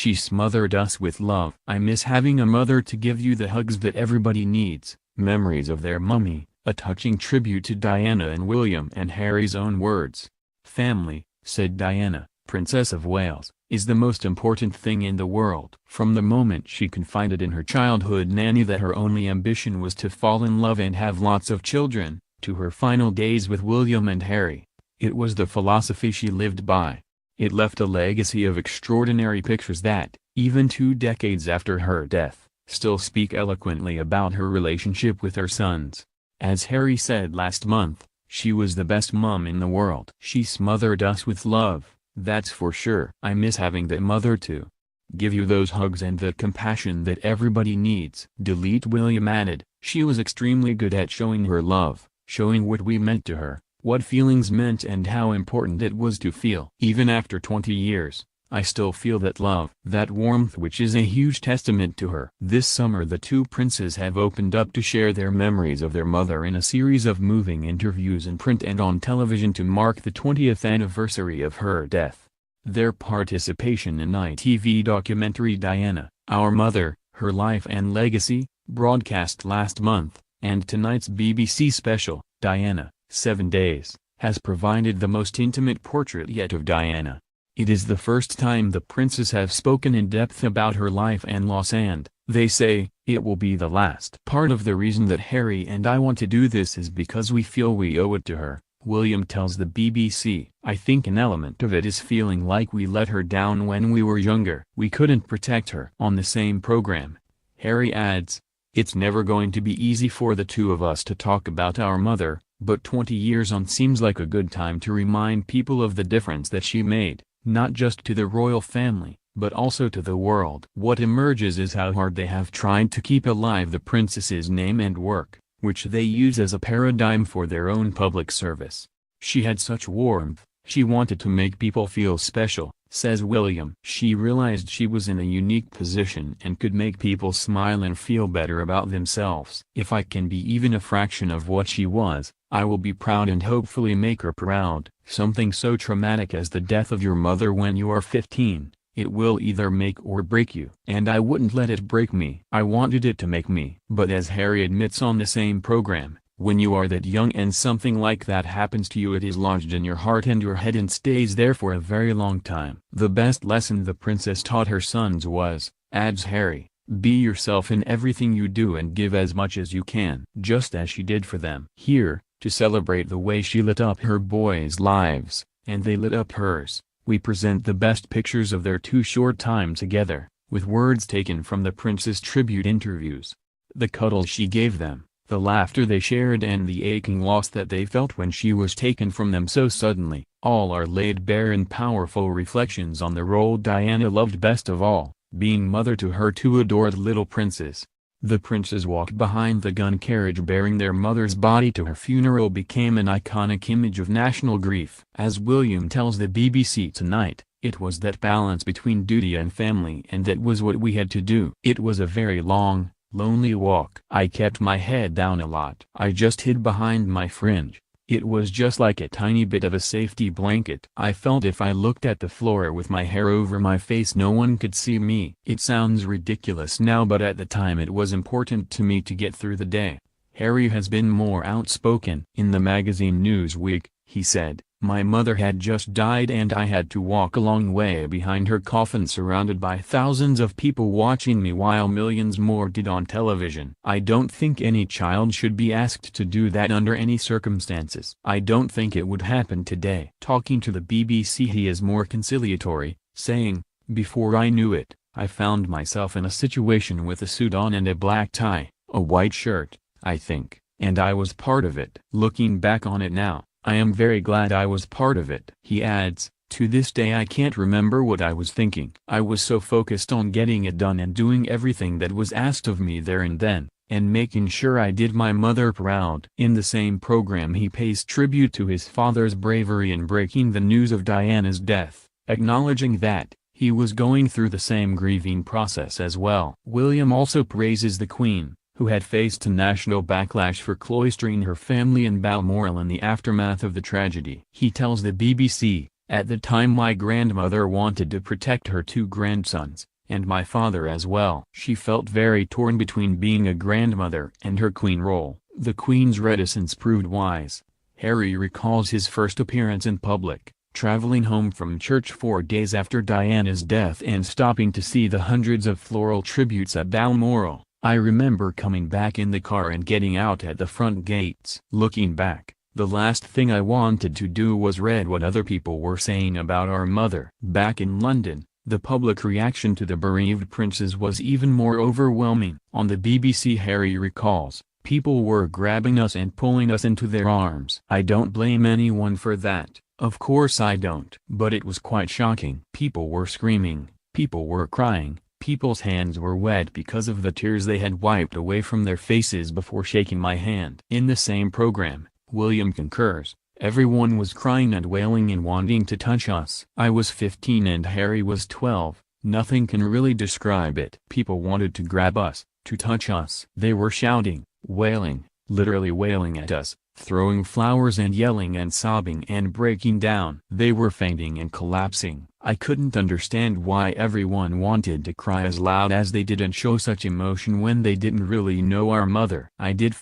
She smothered us with love. I miss having a mother to give you the hugs that everybody needs. Memories of their mummy, a touching tribute to Diana in William and Harry's own words. Family, said Diana, Princess of Wales, is the most important thing in the world. From the moment she confided in her childhood nanny that her only ambition was to fall in love and have lots of children, to her final days with William and Harry, it was the philosophy she lived by. It left a legacy of extraordinary pictures that, even 2 decades after her death, still speak eloquently about her relationship with her sons. As Harry said last month, she was the best mum in the world. She smothered us with love, that's for sure. I miss having that mother to give you those hugs and the compassion that everybody needs. William added, she was extremely good at showing her love, showing what we meant to her, what feelings meant and how important it was to feel. Even after 20 years, I still feel that love, that warmth, which is a huge testament to her. This summer the two princes have opened up to share their memories of their mother in a series of moving interviews in print and on television to mark the 20th anniversary of her death. Their participation in ITV documentary Diana, Our Mother, Her Life and Legacy, broadcast last month, and tonight's BBC special, Diana, 7 Days, has provided the most intimate portrait yet of Diana. It is the first time the princes have spoken in depth about her life and loss, and, they say, it will be the last. Part of the reason that Harry and I want to do this is because we feel we owe it to her, William tells the BBC. I think an element of it is feeling like we let her down when we were younger. We couldn't protect her. On the same program, Harry adds, it's never going to be easy for the two of us to talk about our mother, but 20 years on seems like a good time to remind people of the difference that she made, not just to the royal family, but also to the world. What emerges is how hard they have tried to keep alive the princess's name and work, which they use as a paradigm for their own public service. She had such warmth, she wanted to make people feel special, says William. She realized she was in a unique position and could make people smile and feel better about themselves. If I can be even a fraction of what she was, I will be proud and hopefully make her proud. Something so traumatic as the death of your mother when you are 15, it will either make or break you. And I wouldn't let it break me. I wanted it to make me. But as Harry admits on the same program, when you are that young and something like that happens to you, it is lodged in your heart and your head and stays there for a very long time. The best lesson the princess taught her sons was, adds Harry, be yourself in everything you do and give as much as you can. Just as she did for them. Here, to celebrate the way she lit up her boys' lives, and they lit up hers, we present the best pictures of their 2 short time together, with words taken from the prince's tribute interviews. The cuddles she gave them, the laughter they shared and the aching loss that they felt when she was taken from them so suddenly, all are laid bare in powerful reflections on the role Diana loved best of all, being mother to her 2 adored little princes. The princes walked behind the gun carriage bearing their mother's body to her funeral became an iconic image of national grief. As William tells the BBC tonight, it was that balance between duty and family, and that was what we had to do. It was a very long, lonely walk. I kept my head down a lot. I just hid behind my fringe. It was just like a tiny bit of a safety blanket. I felt if I looked at the floor with my hair over my face no one could see me. It sounds ridiculous now, but at the time it was important to me to get through the day. Harry has been more outspoken. In the magazine Newsweek, he said, my mother had just died and I had to walk a long way behind her coffin surrounded by thousands of people watching me while millions more did on television. I don't think any child should be asked to do that under any circumstances. I don't think it would happen today. Talking to the BBC he is more conciliatory, saying, before I knew it, I found myself in a situation with a suit on and a black tie, a white shirt, I think, and I was part of it. Looking back on it now, I am very glad I was part of it. He adds, to this day I can't remember what I was thinking. I was so focused on getting it done and doing everything that was asked of me there and then, and making sure I did my mother proud. In the same program he pays tribute to his father's bravery in breaking the news of Diana's death, acknowledging that he was going through the same grieving process as well. William also praises the Queen, who had faced a national backlash for cloistering her family in Balmoral in the aftermath of the tragedy. He tells the BBC, at the time my grandmother wanted to protect her 2 grandsons, and my father as well. She felt very torn between being a grandmother and her queen role. The queen's reticence proved wise. Harry recalls his first appearance in public, traveling home from church 4 days after Diana's death and stopping to see the hundreds of floral tributes at Balmoral. I remember coming back in the car and getting out at the front gates. Looking back, the last thing I wanted to do was read what other people were saying about our mother. Back in London, the public reaction to the bereaved princes was even more overwhelming. On the BBC, Harry recalls, people were grabbing us and pulling us into their arms. I don't blame anyone for that, of course I don't. But it was quite shocking. People were screaming, people were crying, people's hands were wet because of the tears they had wiped away from their faces before shaking my hand. In the same program, William concurs, everyone was crying and wailing and wanting to touch us. I was 15 and Harry was 12, nothing can really describe it. People wanted to grab us, to touch us. They were shouting, wailing, literally wailing at us, throwing flowers and yelling and sobbing and breaking down. They were fainting and collapsing. I couldn't understand why everyone wanted to cry as loud as they did and show such emotion when they didn't really know our mother. I did